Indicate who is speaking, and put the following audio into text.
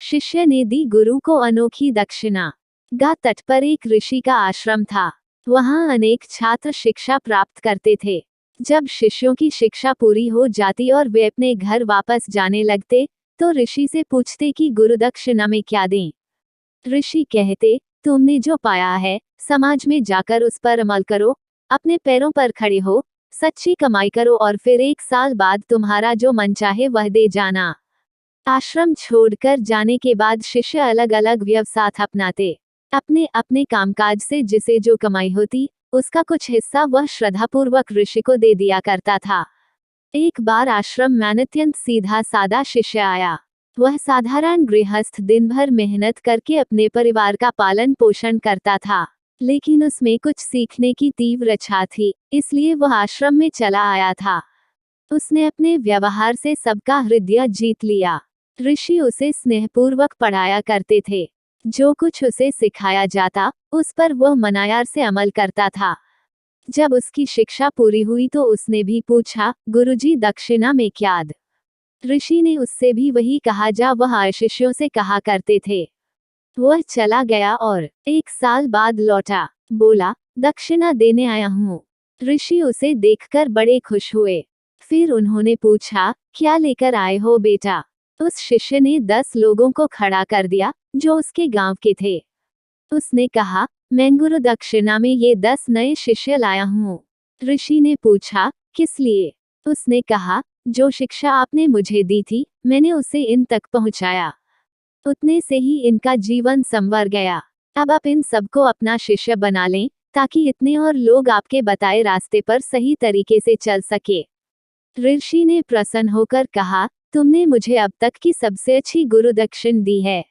Speaker 1: शिष्य ने दी गुरु को अनोखी दक्षिणा। गंगा तट पर एक ऋषि का आश्रम था। वहां अनेक छात्र शिक्षा प्राप्त करते थे। जब शिष्यों की शिक्षा पूरी हो जाती और वे अपने घर वापस जाने लगते, तो ऋषि से पूछते कि गुरु दक्षिणा में क्या दें। ऋषि कहते, तुमने जो पाया है, समाज में जाकर उस पर अमल करो, अपने पैरों पर खड़े हो, सच्ची कमाई करो और फिर 1 साल बाद तुम्हारा जो मन चाहे वह दे जाना। आश्रम छोड़कर जाने के बाद शिष्य अलग अलग व्यवसाय अपनाते। अपने अपने कामकाज से जिसे जो कमाई होती, उसका कुछ हिस्सा वह श्रद्धापूर्वक ऋषि को दे दिया करता था। एक बार आश्रम में अत्यंत सीधा सादा शिष्य आया। वह साधारण गृहस्थ दिन भर मेहनत करके अपने परिवार का पालन पोषण करता था, लेकिन उसमें कुछ सीखने की तीव्र इच्छा थी, इसलिए वह आश्रम में चला आया था। उसने अपने व्यवहार से सबका हृदय जीत लिया। ऋषि उसे स्नेहपूर्वक पढ़ाया करते थे। जो कुछ उसे सिखाया जाता, उस पर वह मनायार से अमल करता था। जब उसकी शिक्षा पूरी हुई तो उसने भी पूछा, गुरुजी दक्षिणा में क्या द? ऋषि ने उससे भी वही कहा जा वह शिष्यों से कहा करते थे। वह चला गया और 1 साल बाद लौटा। बोला, दक्षिणा देने आया हूँ। ऋषि उसे देखकर बड़े खुश हुए। फिर उन्होंने पूछा, क्या लेकर आए हो बेटा? उस शिष्य ने 10 लोगों को खड़ा कर दिया, जो उसके गांव के थे। उसने कहा, मैं गुरु दक्षिणा में ये 10 नए शिष्य लाया हूँ। ऋषि ने पूछा, किस लिए? उसने कहा, जो शिक्षा आपने मुझे दी थी, मैंने उसे इन तक पहुँचाया। उतने से ही इनका जीवन संवर गया। अब आप इन सबको अपना शिष्य बना लें, ताकि इतने और लोग आपके बताए रास्ते पर सही तरीके से चल सके। ऋषि ने प्रसन्न होकर कहा, तुमने मुझे अब तक की सबसे अच्छी गुरु दक्षिणा दी है।